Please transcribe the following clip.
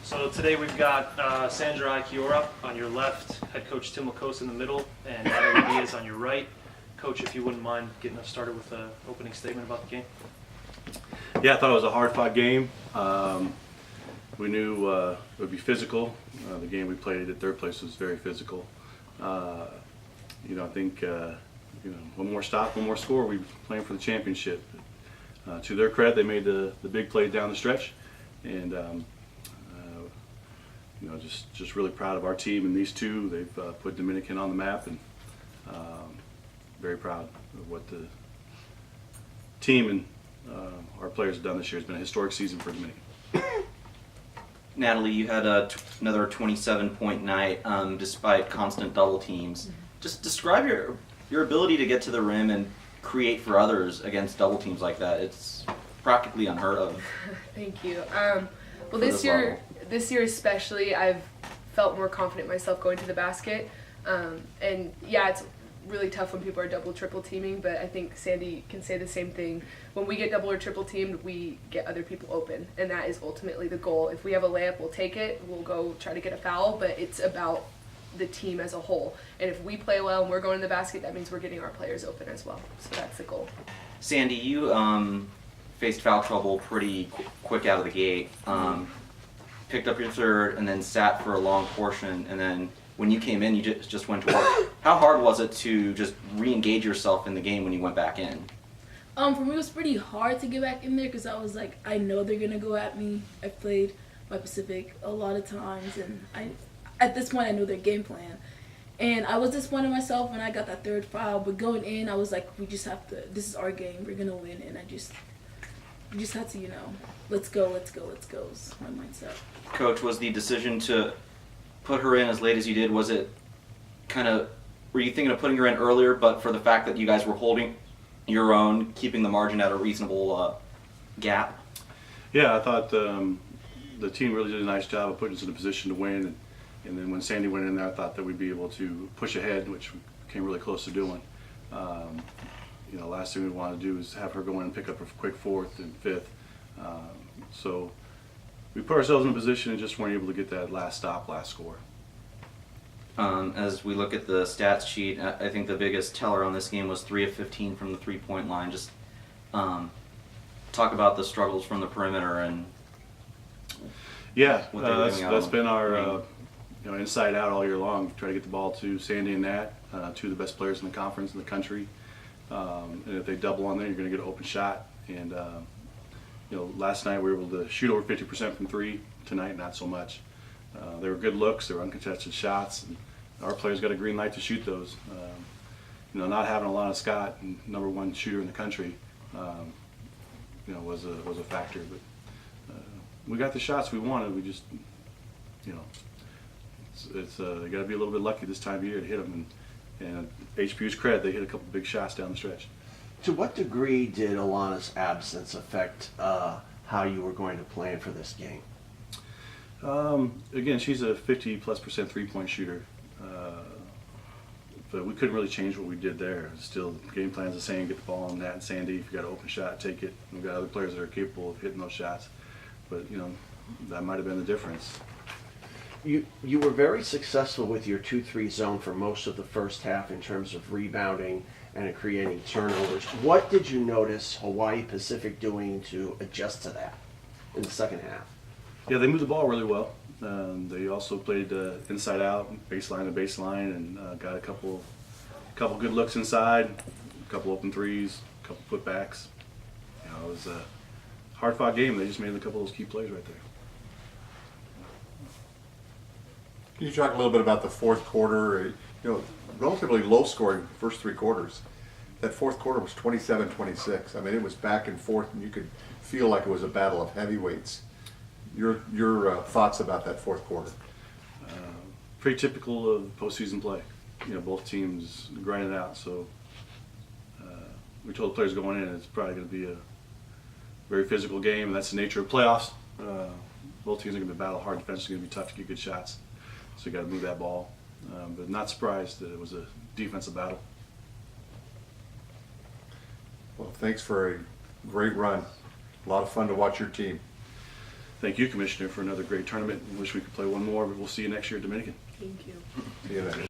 So today we've got Sandra Ikiora on your left, head coach Tim Lacoste in the middle, and Natalie Diaz on your right. Coach, if you wouldn't mind getting us started with an opening statement about the game. Yeah, I thought it was a hard-fought game. We knew it would be physical. The game we played at third place was very physical. I think one more stop, one more score, we'd be playing for the championship. To their credit, they made the big play down the stretch, and just really proud of our team and these two. They've put Dominican on the map, and very proud of what the team and our players have done this year. It's been a historic season for Dominican. Natalie, you had another 27-point night despite constant double teams. Just describe your ability to get to the rim and create for others against double teams like that. It's practically unheard of. Thank you. Well, this year especially, I've felt more confident myself going to the basket. And yeah, it's really tough when people are double, triple teaming, but I think Sandy can say the same thing. When we get double or triple teamed, we get other people open, and that is ultimately the goal. If we have a layup, we'll take it. We'll go try to get a foul, but it's about the team as a whole. And if we play well and we're going to the basket, that means we're getting our players open as well. So that's the goal. Sandy, you faced foul trouble pretty quick out of the gate. Picked up your third and then sat for a long portion, and then when you came in, you just went to work. How hard was it to just re-engage yourself in the game when you went back in? For me, it was pretty hard to get back in there because I was like, I know they're gonna go at me. I've played by Pacific a lot of times, and at this point I know their game plan. And I was disappointed in myself when I got that third foul, but going in, I was like, we just have to. This is our game. We're gonna win, and we just had to, let's go is my mindset. Coach, was the decision to put her in as late as you did, was it were you thinking of putting her in earlier, but for the fact that you guys were holding your own, keeping the margin at a reasonable gap? Yeah, I thought the team really did a nice job of putting us in a position to win, and then when Sandy went in there, I thought that we'd be able to push ahead, which we came really close to doing. Last thing we wanted to do is have her go in and pick up a quick fourth and fifth. So we put ourselves in a position and just weren't able to get that last score. As we look at the stats sheet, I think the biggest teller on this game was 3 of 15 from the three-point line. Just talk about the struggles from the perimeter and what they were doing that's been our inside out all year long. Try to get the ball to Sandy and Nat, two of the best players in the conference in the country. And if they double on there, you're going to get an open shot. And last night we were able to shoot over 50% from three. Tonight, not so much. They were good looks. They were uncontested shots. And our players got a green light to shoot those. Not having Alana Scott, #1 shooter in the country, was a factor. But we got the shots we wanted. We just, it's you got to be a little bit lucky this time of year to hit them. And HPU's credit, they hit a couple big shots down the stretch. To what degree did Alana's absence affect how you were going to plan for this game? Again, she's a 50+% three-point shooter, but we couldn't really change what we did there. Still, the game plan's the same: get the ball on Nat and Sandy. If you got an open shot, take it. We've got other players that are capable of hitting those shots, but that might have been the difference. You were very successful with your 2-3 zone for most of the first half in terms of rebounding and creating turnovers. What did you notice Hawaii Pacific doing to adjust to that in the second half? Yeah, they moved the ball really well. They also played inside out, baseline to baseline, and got a couple good looks inside, a couple open threes, a couple putbacks. It was a hard-fought game. They just made a couple of those key plays right there. Can you talk a little bit about the fourth quarter? Relatively low scoring first three quarters. That fourth quarter was 27-26. I mean, it was back and forth, and you could feel like it was a battle of heavyweights. Your thoughts about that fourth quarter? Pretty typical of postseason play. Both teams grinded out. So we told the players going in it's probably going to be a very physical game, and that's the nature of playoffs. Both teams are going to battle hard. Defense is going to be tough to get good shots. So you got to move that ball. But not surprised that it was a defensive battle. Well, thanks for a great run. A lot of fun to watch your team. thank you, Commissioner, for another great tournament. We wish we could play one more, but we'll see you next year at Dominican. Thank you. See you then.